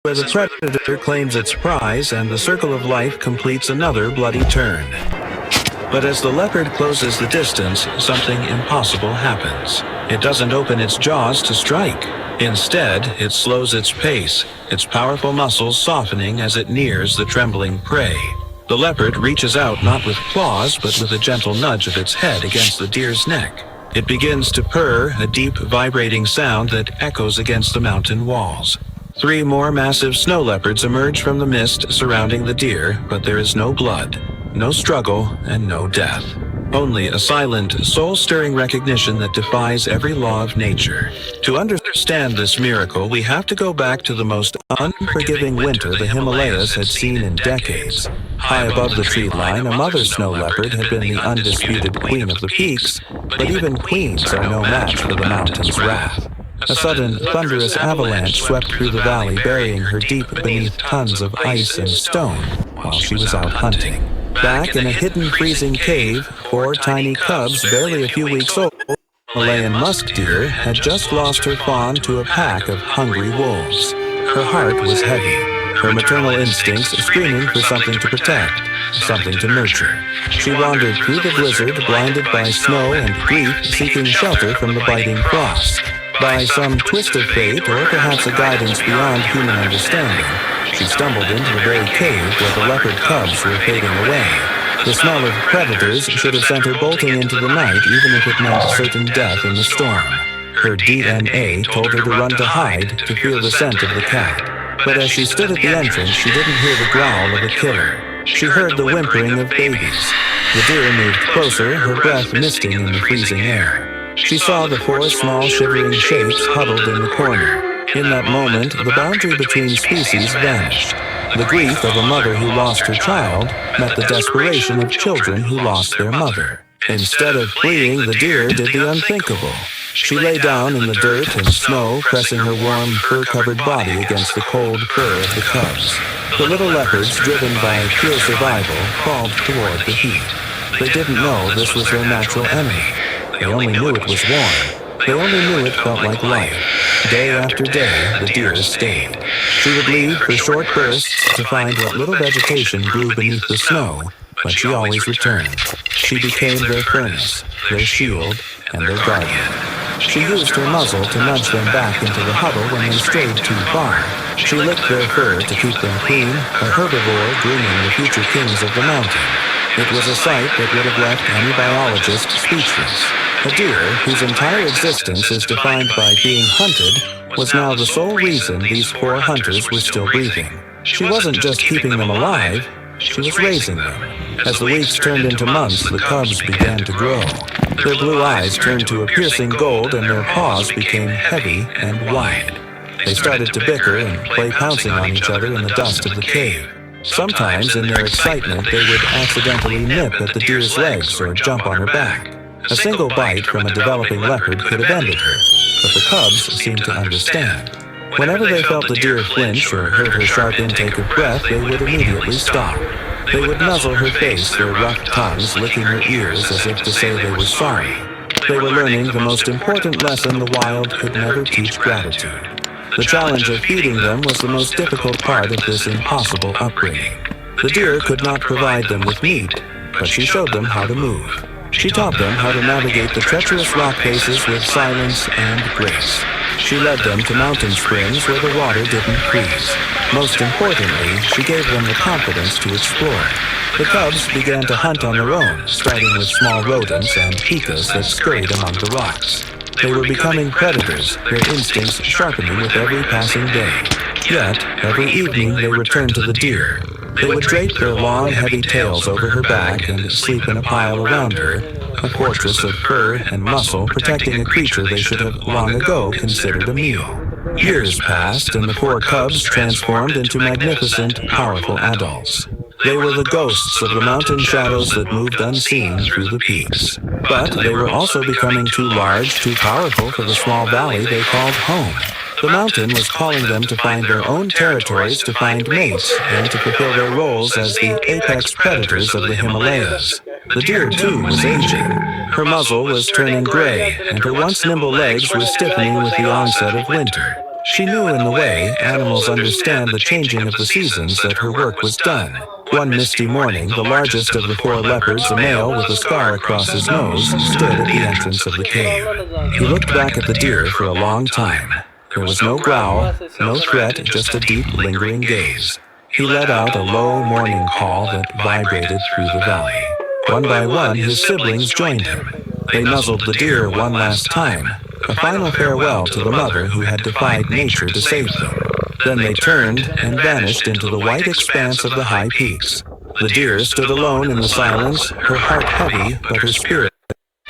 where the predator claims its prize and the circle of life completes another bloody turn. But as the leopard closes the distance, something impossible happens. It doesn't open its jaws to strike. Instead, it slows its pace, its powerful muscles softening as it nears the trembling prey. The leopard reaches out not with claws, but with a gentle nudge of its head against the deer's neck. It begins to purr, a deep, vibrating sound that echoes against the mountain walls. 3 more massive snow leopards emerge from the mist surrounding the deer, but there is no blood, no struggle, and no death. Only a silent, soul-stirring recognition that defies every law of nature. To understand this miracle, we have to go back to the most unforgiving winter the Himalayas had seen in decades. High above the tree line, a mother snow leopard had been the undisputed queen of the peaks, but even queens are no match for the mountain's wrath. A sudden, thunderous avalanche swept through the valley, burying her deep beneath tons of ice and stone while she was out hunting. Back in a hidden freezing cave, 4 tiny cubs, barely a few weeks old, Himalayan musk deer, had just lost her fawn to a pack of hungry wolves. Her heart was heavy, her maternal instincts screaming for something to protect, something to nurture. She wandered through the blizzard, blinded by snow and grief, seeking shelter from the biting frost. By some twist of fate, or perhaps a guidance beyond human understanding, she stumbled into the very cave where the leopard cubs were fading away. The smell of predators should have sent her bolting into the night, even if it meant certain death in the storm. Her DNA told her to run to hide, to feel the scent of the cat. But as she stood at the entrance, she didn't hear the growl of a killer. She heard the whimpering of babies. The deer moved closer, her breath misting in the freezing air. She saw the 4 small shivering shapes huddled in the corner. In that moment, the boundary between species vanished. The grief of a mother who lost her child met the desperation of children who lost their mother. Instead of fleeing, the deer did the unthinkable. She lay down in the dirt and snow, pressing her warm, fur-covered body against the cold fur of the cubs. The little leopards, driven by pure survival, crawled toward the heat. They didn't know this was their natural enemy. They only knew it was warm. They only knew it felt like life. Day after day, the deer stayed. She would leave for short bursts to find what little vegetation grew beneath the snow, but she always returned. She became their furnace, their shield, and their guardian. She used her muzzle to nudge them back into the huddle when they strayed too far. She licked their fur to keep them clean, a herbivore grooming the future kings of the mountain. It was a sight that would have left any biologist speechless. A deer, whose entire existence is defined by being hunted, was now the sole reason these 4 hunters were still breathing. She wasn't just keeping them alive, she was raising them. As the weeks turned into months, the cubs began to grow. Their blue eyes turned to a piercing gold, and their paws became heavy and wide. They started to bicker and play pouncing on each other in the dust of the cave. Sometimes, in their excitement, they would accidentally nip at the deer's legs or jump on her back. A single bite from a developing leopard could have ended her, but the cubs seemed to understand. Whenever they felt the deer flinch or heard her sharp intake of breath, they would immediately stop. They would nuzzle her face, their rough tongues licking her ears as if to say they were sorry. They were learning the most important lesson the wild could never teach: gratitude. The challenge of feeding them was the most difficult part of this impossible upbringing. The deer could not provide them with meat, but she showed them how to move. She taught them how to navigate the treacherous rock faces with silence and grace. She led them to mountain springs where the water didn't freeze. Most importantly, she gave them the confidence to explore. The cubs began to hunt on their own, starting with small rodents and pikas that scurried among the rocks. They were becoming predators, their instincts sharpening with every passing day. Yet, every evening they returned to the deer. They would drape their long, heavy tails over her back and sleep in a pile around her, a fortress of fur and muscle protecting a creature they should have long ago considered a meal. Years passed, and the 4 cubs transformed into magnificent, powerful adults. They were the ghosts of the mountain shadows that moved unseen through the peaks. But they were also becoming too large, too powerful for the small valley they called home. The mountain was calling them to find their own territories, to find mates, and to fulfill their roles as the apex predators of the Himalayas. The deer, too, was aging. Her muzzle was turning gray, and her once nimble legs were stiffening with the onset of winter. She knew in the way animals understand the changing of the seasons that her work was done. One misty morning, the largest of the 4 leopards, a male with a scar across his nose, stood at the entrance of the cave. He looked back at the deer for a long time. There was no growl, no threat, just a deep, lingering gaze. He let out a low mourning call that vibrated through the valley. One by one, his siblings joined him. They nuzzled the deer one last time, a final farewell to the mother who had defied nature to save them. Then they turned and vanished into the white expanse of the high peaks. The deer stood alone in the silence, her heart heavy, but her spirit.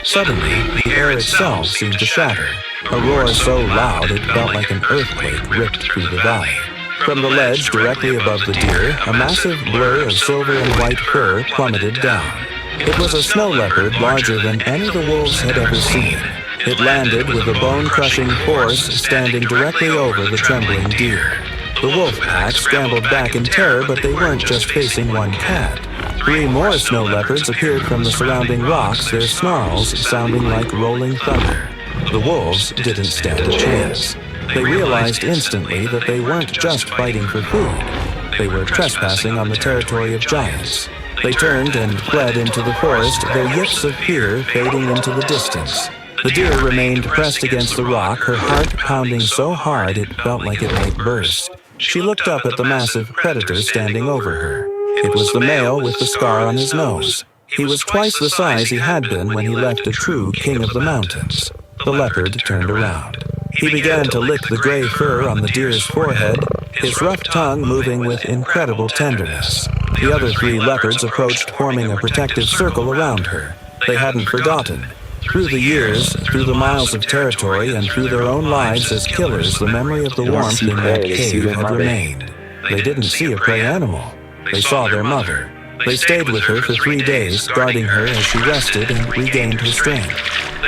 Suddenly, the air itself seemed to shatter. A roar so loud it felt like an earthquake ripped through the valley. From the ledge directly above the deer, a massive blur of silver and white fur plummeted down. It was a snow leopard larger than any the wolves had ever seen. It landed with a bone-crushing force, standing directly over the trembling deer. The wolf pack scrambled back in terror, but they weren't just facing one cat. 3 more snow leopards appeared from the surrounding rocks, their snarls sounding like rolling thunder. The wolves didn't stand a chance. They realized instantly that they weren't just fighting for food. They were trespassing on the territory of giants. They turned and fled into the forest, their yips of fear fading into the distance. The deer remained pressed against the rock, her heart pounding so hard it felt like it might burst. She looked up at the massive predator standing over her. It was the male with the scar on his nose. He was twice the size he had been when he left a true king of the mountains. The leopard turned around. He began to lick the gray fur on the deer's forehead, his rough tongue moving with incredible tenderness. The other 3 leopards approached, forming a protective circle around her. They hadn't forgotten. Through the years, through the miles of territory, and through their own lives as killers, the memory of the warmth in that cave had remained. They didn't see a prey animal. They saw their mother. They stayed with her for 3 days, guarding her as she rested and regained her strength.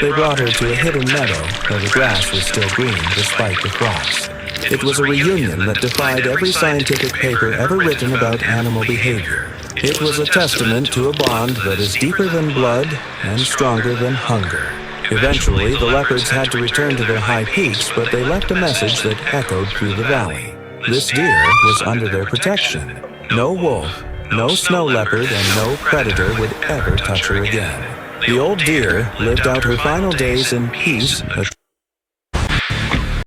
They brought her to a hidden meadow where the grass was still green despite the frost. It was a reunion that defied every scientific paper ever written about animal behavior. It was a testament to a bond that is deeper than blood and stronger than hunger. Eventually, the leopards had to return to their high peaks, but they left a message that echoed through the valley. This deer was under their protection. No wolf, no snow leopard, and no predator would ever touch her again. The old deer lived out her final days in peace,